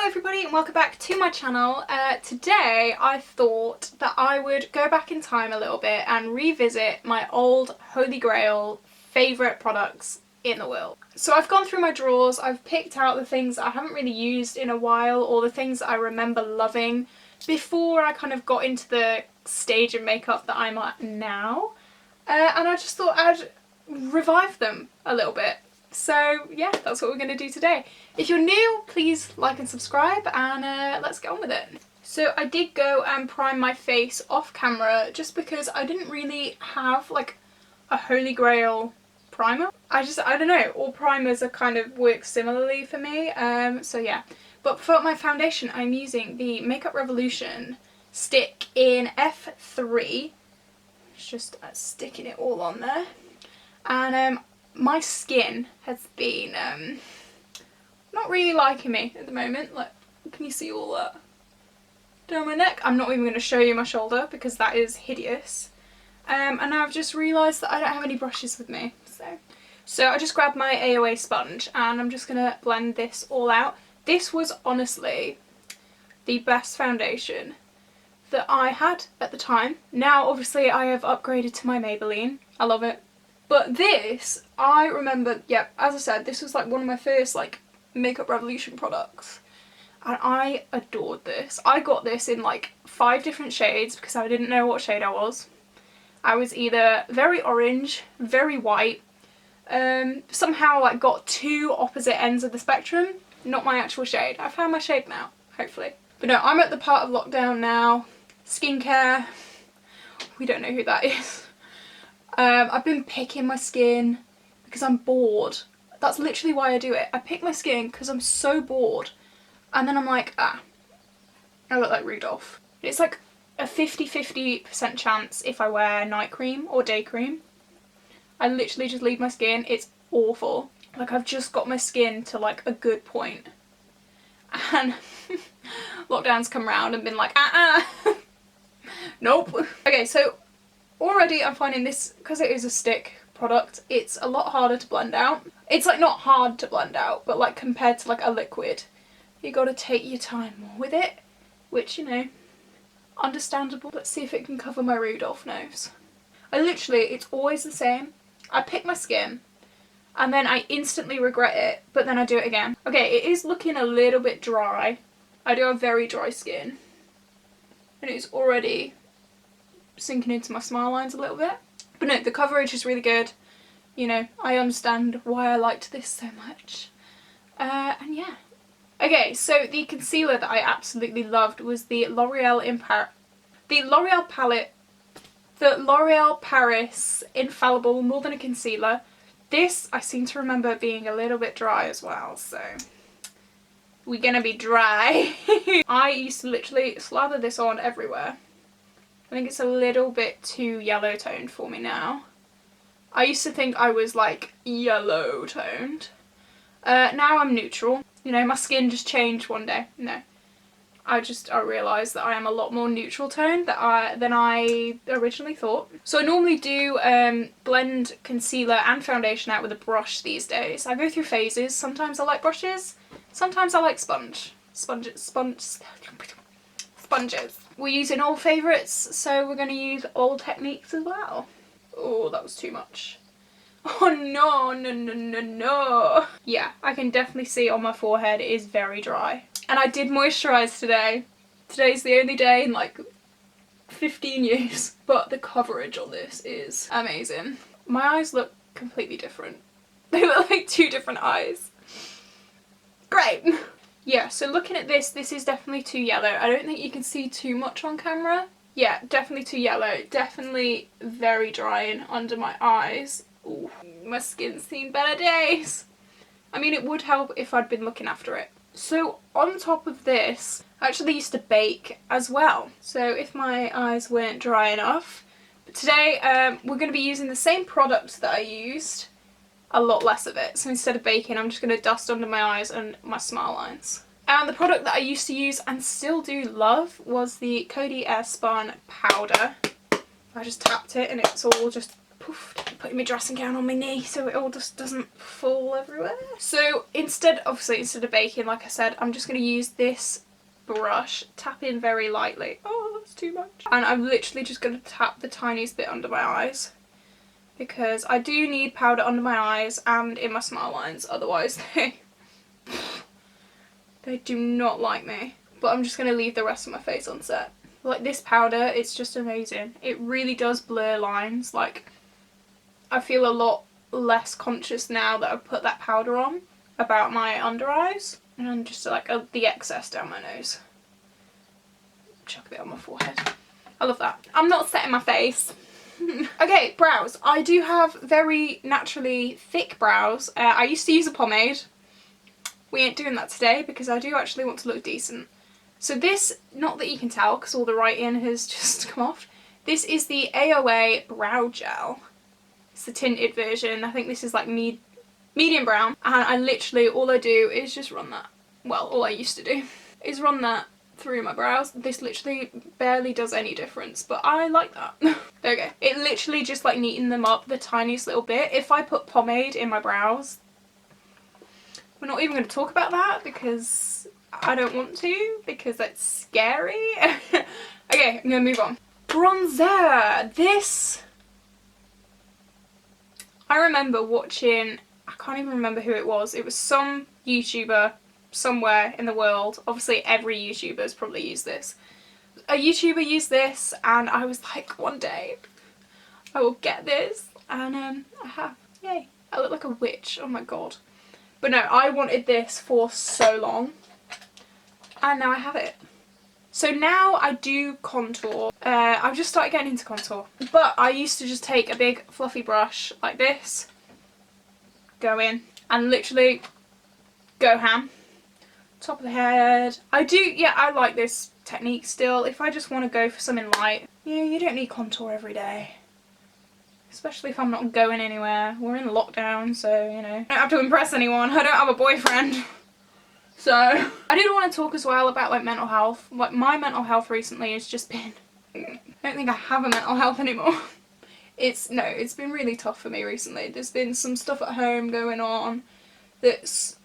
Hello everybody and welcome back to my channel. Today I thought that I would go back in time a little bit and revisit my old Holy Grail favourite products in the world. So I've gone through my drawers, I've picked out the things that I haven't really used in a while or the things that I remember loving before I kind of got into the stage of makeup that I'm at now. And I just thought I'd revive them a little bit. So yeah, that's what we're going to do today. If you're new, please like and subscribe and let's get on with it. So I did go and prime my face off camera just because I didn't really have like a Holy Grail primer. I don't know, all primers are kind of work similarly for me, so yeah. But for my foundation I'm using the Makeup Revolution stick in F3. It's just sticking it all on there. And my skin has been not really liking me at the moment. Like, can you see all that down my neck? I'm not even going to show you my shoulder because that is hideous. And now I've just realised that I don't have any brushes with me. So I just grabbed my AOA sponge and I'm just going to blend this all out. This was honestly the best foundation that I had at the time. Now obviously I have upgraded to my Maybelline. I love it. But this, I remember, yeah, as I said, this was like one of my first like Makeup Revolution products. And I adored this. I got this in like 5 different shades because I didn't know what shade I was. I was either very orange, very white, somehow like got 2 opposite ends of the spectrum. Not my actual shade. I found my shade now, hopefully. But no, I'm at the part of lockdown now. Skincare. We don't know who that is. I've been picking my skin because I'm bored. That's literally why I do it. I pick my skin because I'm so bored. And then I'm like, I look like Rudolph. It's like a 50-50% chance if I wear night cream or day cream. I literally just leave my skin. It's awful. Like I've just got my skin to like a good point. And lockdown's come around and been like, nope. Okay, so already I'm finding this, because it is a stick product, it's a lot harder to blend out. It's like not hard to blend out, but like compared to like a liquid, you gotta take your time more with it, which, you know, understandable. Let's see if it can cover my Rudolph nose. It's always the same. I pick my skin and then I instantly regret it, but then I do it again. Okay, it is looking a little bit dry. I do have very dry skin and it's already sinking into my smile lines a little bit. But no, the coverage is really good. You know, I understand why I liked this so much. And yeah. Okay, so the concealer that I absolutely loved was the L'Oreal Paris Infallible More Than a Concealer. This I seem to remember being a little bit dry as well, so we're gonna be dry. I used to literally slather this on everywhere. I think it's a little bit too yellow toned for me now. I used to think I was like yellow toned. Now I'm neutral. You know, my skin just changed one day. No. I realised that I am a lot more neutral toned than I originally thought. So I normally do blend concealer and foundation out with a brush these days. I go through phases. Sometimes I like brushes. Sometimes I like sponges. We're using old favourites, so we're going to use old techniques as well. Oh, that was too much. Oh no. Yeah, I can definitely see on my forehead it is very dry. And I did moisturise today. Today's the only day in like 15 years. But the coverage on this is amazing. My eyes look completely different. They look like 2 different eyes. Great! Yeah, so looking at this is definitely too yellow. I don't think you can see too much on camera. Yeah, definitely too yellow. Definitely very drying under my eyes. Ooh, my skin's seen better days. I mean, it would help if I'd been looking after it. So on top of this, I actually used to bake as well. So if my eyes weren't dry enough. But today we're going to be using the same product that I used. A lot less of it. So instead of baking, I'm just going to dust under my eyes and my smile lines. And the product that I used to use and still do love was the Coty Airspun powder. I just tapped it and it's all just putting my dressing gown on my knee so it all just doesn't fall everywhere. So instead of baking, like I said, I'm just going to use this brush, tap in very lightly. Oh, that's too much. And I'm literally just going to tap the tiniest bit under my eyes, because I do need powder under my eyes and in my smile lines, otherwise they do not like me. But I'm just going to leave the rest of my face on set. Like, this powder, it's just amazing. It really does blur lines. Like, I feel a lot less conscious now that I've put that powder on about my under eyes. And just like the excess down my nose. Chuck a bit on my forehead. I love that. I'm not setting my face. Okay, brows. I do have very naturally thick brows. I used to use a pomade. We ain't doing that today because I do actually want to look decent. So this, not that you can tell because all the writing has just come off. This is the AOA Brow Gel. It's the tinted version. I think this is like medium brown. And I literally, all I do is just run that. Well, all I used to do is run that through my brows. This literally barely does any difference, but I like that. There we go. It literally just like neaten them up the tiniest little bit. If I put pomade in my brows, we're not even going to talk about that because I don't want to, because that's scary. Okay, I'm going to move on. Bronzer. This, I remember watching, I can't even remember who it was. It was some YouTuber somewhere in the world. Obviously every YouTuber's probably used this. A YouTuber used this and I was like, one day I will get this, and I have. Yay. I look like a witch. Oh my god. But no, I wanted this for so long and now I have it. So now I do contour. I've just started getting into contour, but I used to just take a big fluffy brush like this, go in and literally go ham. Top of the head. I like this technique still. If I just want to go for something light, you don't need contour every day. Especially if I'm not going anywhere. We're in lockdown, so, you know, I don't have to impress anyone. I don't have a boyfriend. So, I did want to talk as well about, like, mental health. Like, my mental health recently has just been, I don't think I have a mental health anymore. It's been really tough for me recently. There's been some stuff at home going on that's,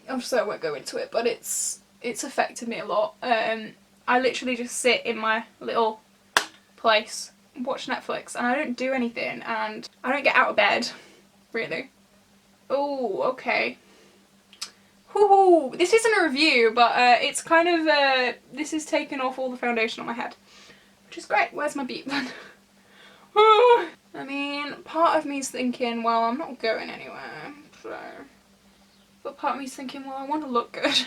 obviously I won't go into it, but it's affected me a lot. I literally just sit in my little place, watch Netflix, and I don't do anything, and I don't get out of bed, really. Oh, okay. Whoo, this isn't a review, but it's kind of, this is taking off all the foundation on my head, which is great. Where's my beat then? I mean, part of me's thinking, well, I'm not going anywhere, so... But part of me's thinking, well, I want to look good.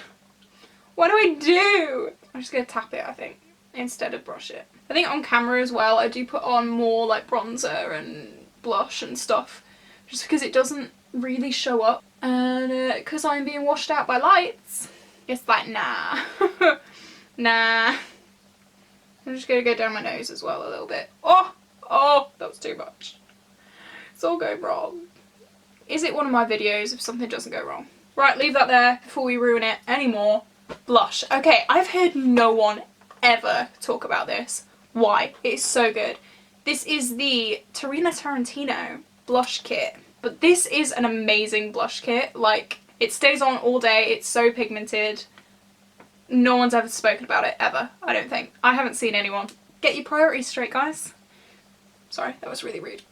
What do I do? I'm just going to tap it, I think, instead of brush it. I think on camera as well, I do put on more like bronzer and blush and stuff, just because it doesn't really show up. And because I'm being washed out by lights, it's like, nah. Nah. I'm just going to go down my nose as well a little bit. Oh, that was too much. It's all going wrong. Is it one of my videos if something doesn't go wrong? Right, leave that there before we ruin it anymore. Blush. Okay, I've heard no one ever talk about this. Why? It's so good. This is the Tarantino blush kit. But this is an amazing blush kit. Like, it stays on all day. It's so pigmented. No one's ever spoken about it, ever. I don't think. I haven't seen anyone. Get your priorities straight, guys. Sorry, that was really rude.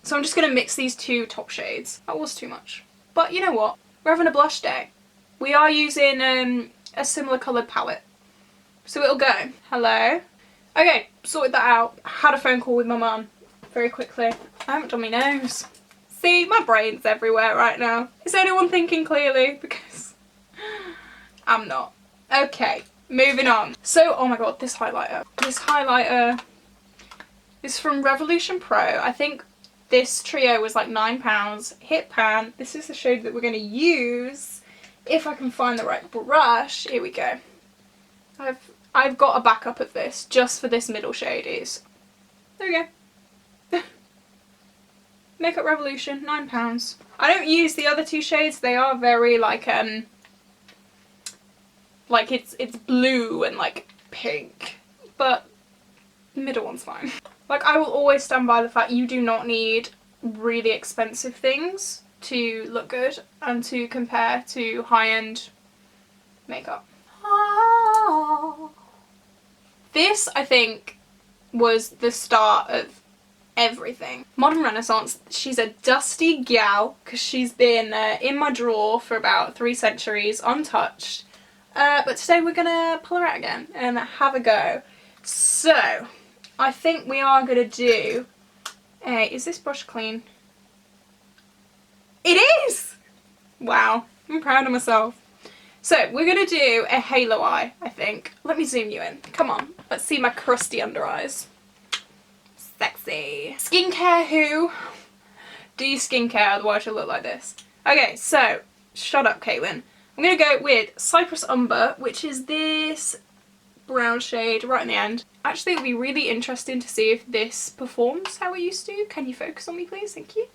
So I'm just going to mix these two top shades. That was too much. But you know what? We're having a blush day. We are using a similar coloured palette. So it'll go. Hello? Okay, sorted that out. Had a phone call with my mum very quickly. I haven't done my nose. See, my brain's everywhere right now. Is anyone thinking clearly? Because I'm not. Okay, moving on. So, oh my god, this highlighter. This highlighter is from Revolution Pro. I think this trio was like £9. Hit pan. This is the shade that we're going to use. If I can find the right brush. Here we go. I've got a backup of this just for this middle shade. There we go. Makeup Revolution, £9. I don't use the other two shades. They are very like it's blue and like pink, but the middle one's fine. Like, I will always stand by the fact you do not need really expensive things to look good and to compare to high-end makeup. This, I think, was the start of everything. Modern Renaissance, she's a dusty gal because she's been in my drawer for about 3 centuries, untouched. But today we're gonna pull her out again and have a go. So, I think we are gonna do is this brush clean? It is! Wow, I'm proud of myself. So, we're gonna do a halo eye, I think. Let me zoom you in. Come on, let's see my crusty under eyes. Sexy. Skincare who? Do you skincare, otherwise you'll look like this. Okay, so, shut up, Caitlin. I'm gonna go with Cypress Umber, which is this brown shade right in the end. Actually, it'll be really interesting to see if this performs how it used to. Can you focus on me, please? Thank you.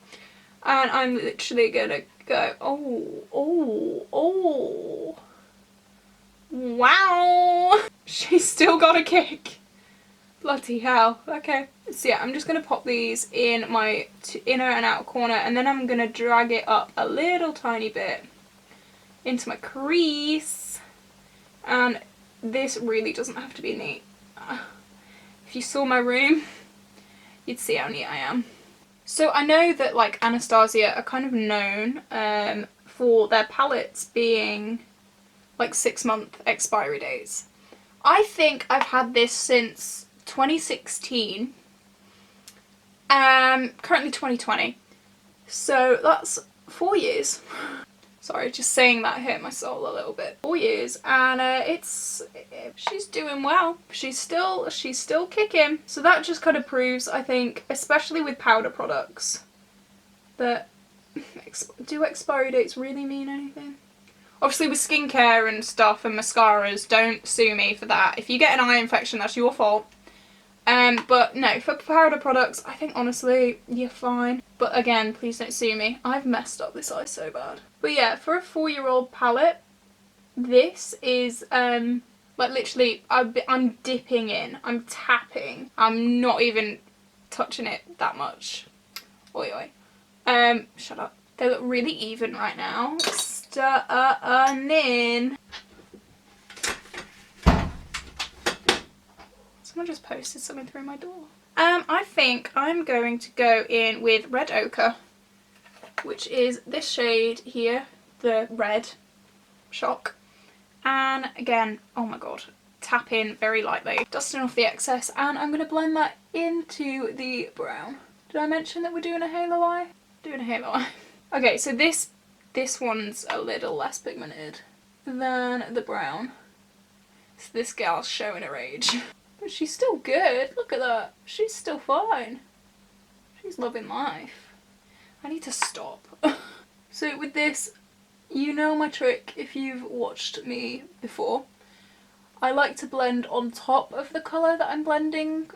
And I'm literally gonna go, oh. Wow. She's still got a kick. Bloody hell. Okay. So yeah, I'm just going to pop these in my inner and outer corner, and then I'm going to drag it up a little tiny bit into my crease. And this really doesn't have to be neat. If you saw my room, you'd see how neat I am. So I know that like Anastasia are kind of known for their palettes being like 6-month expiry dates. I think I've had this since 2016, currently 2020, so that's 4 years. Sorry, just saying that hurt my soul a little bit. 4 years, and she's doing well. She's still kicking. So that just kind of proves, I think, especially with powder products, that do expiry dates really mean anything? Obviously with skincare and stuff and mascaras, don't sue me for that. If you get an eye infection, that's your fault. But no, for powder products, I think honestly, you're fine. But again, please don't sue me. I've messed up this eye so bad. But yeah, for a 4-year-old palette, this is, like literally, I'm dipping in, I'm tapping. I'm not even touching it that much. Oi oi. Shut up. They look really even right now. Stunning. Someone just posted something through my door. I think I'm going to go in with Red Ochre, which is this shade here, the red shock. And again, oh my god, tap in very lightly, dusting off the excess, and I'm going to blend that into the brown. Did I mention that we're doing a halo eye? Doing a halo eye. Okay, so this one's a little less pigmented than the brown. So this gal's showing her age. But she's still good. Look at that. She's still fine. She's loving life. I need to stop. So with this, you know my trick if you've watched me before. I like to blend on top of the colour that I'm blending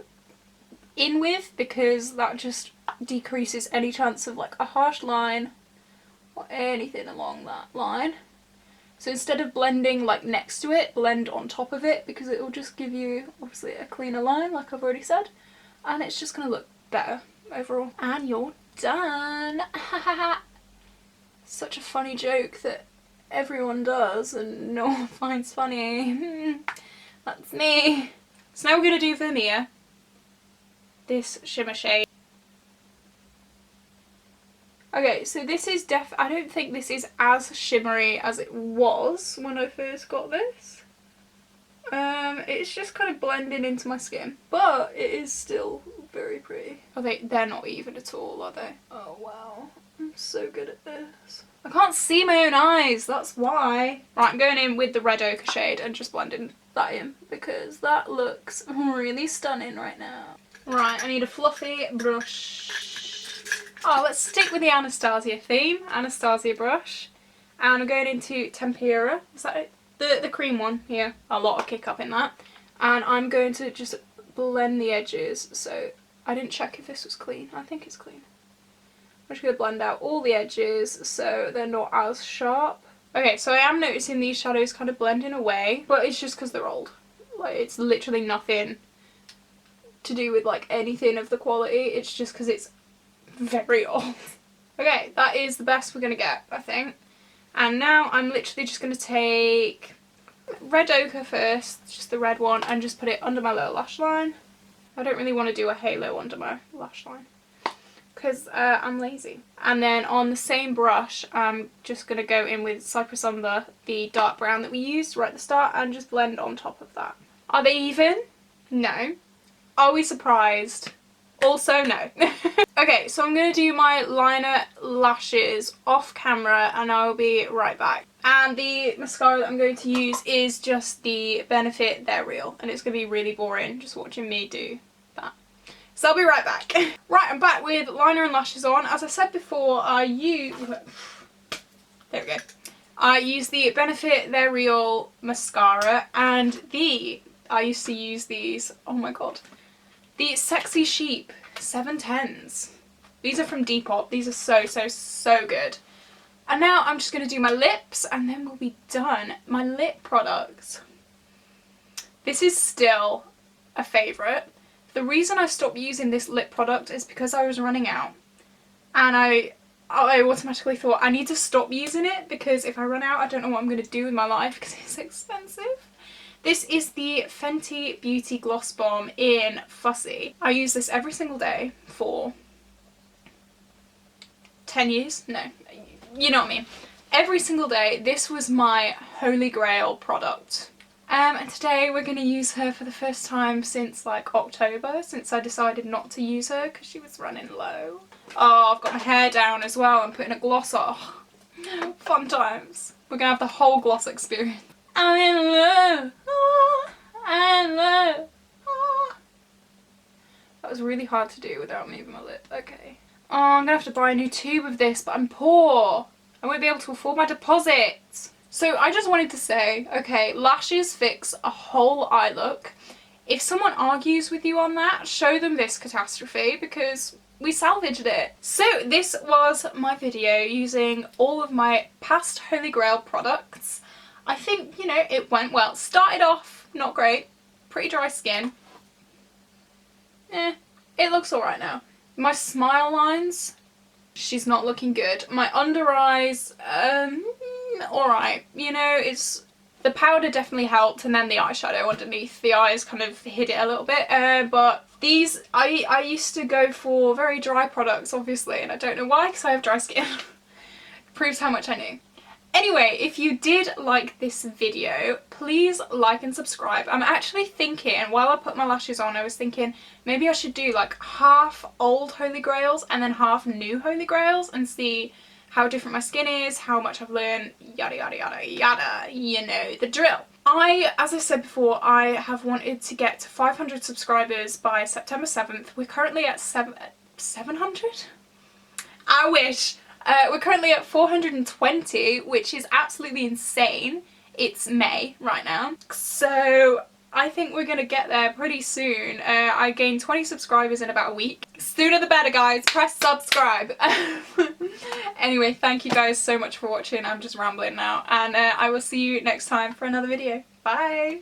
in with, because that just decreases any chance of like a harsh line or anything along that line. So instead of blending like next to it, blend on top of it, because it will just give you obviously a cleaner line like I've already said, and it's just going to look better overall. And you're done. Such a funny joke that everyone does and no one finds funny. That's me. So now we're going to do Vermeer, this shimmer shade. Okay, so this is I don't think this is as shimmery as it was when I first got this. It's just kind of blending into my skin, but it is still very pretty. They're not even at all, are they? Oh wow, I'm so good at this. I can't see my own eyes, that's why. Right, I'm going in with the Red Ochre shade and just blending that in, because that looks really stunning right now. Right, I need a fluffy brush. Oh, let's stick with the Anastasia theme. Anastasia brush. And I'm going into Tempera. Is that it? The cream one here. A lot of kick up in that. And I'm going to just blend the edges. So I didn't check if this was clean. I think it's clean. I'm just going to blend out all the edges so they're not as sharp. Okay, so I am noticing these shadows kind of blending away, but it's just because they're old. Like, it's literally nothing to do with like anything of the quality. It's just because it's very old. Okay, that is the best we're going to get, I think. And now I'm literally just going to take red ochre first, just the red one, and just put it under my lower lash line. I don't really want to do a halo under my lash line because I'm lazy. And then on the same brush, I'm just going to go in with Cypress Umber, the dark brown that we used right at the start, and just blend on top of that. Are they even? No. Are we surprised? Also, no. Okay, so I'm going to do my liner lashes off camera and I'll be right back. And the mascara that I'm going to use is just the Benefit They're Real, and it's going to be really boring just watching me do that. So I'll be right back. Right, I'm back with liner and lashes on. As I said before, I use... There we go. I use the Benefit They're Real mascara, and I used to use these, oh my god, the Sexy Sheep 710s. These are from Depop. These are so good. And now I'm just going to do my lips and then we'll be done. My lip products. This is still a favourite. The reason I stopped using this lip product is because I was running out. And I automatically thought I need to stop using it because if I run out I don't know what I'm going to do with my life because it's expensive. This is the Fenty Beauty Gloss Bomb in Fussy. I use this every single day for 10 years? No, you know what I mean. Every single day. This was my holy grail product. And today we're going to use her for the first time since like October, since I decided not to use her because she was running low. Oh, I've got my hair down as well. I'm putting a gloss on. Fun times. We're going to have the whole gloss experience. I'm in love. Oh, I'm in love. Oh. That was really hard to do without moving my lip. Okay. Oh, I'm going to have to buy a new tube of this, but I'm poor. I won't be able to afford my deposit. So I just wanted to say, okay, lashes fix a whole eye look. If someone argues with you on that, show them this catastrophe because we salvaged it. So this was my video using all of my past Holy Grail products. I think, you know, it went well. Started off not great, pretty dry skin. It looks alright now. My smile lines, she's not looking good. My under eyes, alright. You know, it's... The powder definitely helped, and then the eyeshadow underneath the eyes kind of hid it a little bit. But these, I used to go for very dry products, obviously, and I don't know why, because I have dry skin. Proves how much I knew. Anyway, if you did like this video, please like and subscribe. I'm actually thinking, while I put my lashes on, I was thinking maybe I should do like half old Holy Grails and then half new Holy Grails and see how different my skin is, how much I've learned, yada yada yada yada, you know the drill. As I said before, I have wanted to get to 500 subscribers by September 7th. We're currently at 700? I wish! We're currently at 420, which is absolutely insane. It's May right now. So I think we're going to get there pretty soon. I gained 20 subscribers in about a week. Sooner the better, guys. Press subscribe. Anyway, thank you guys so much for watching. I'm just rambling now. And I will see you next time for another video. Bye!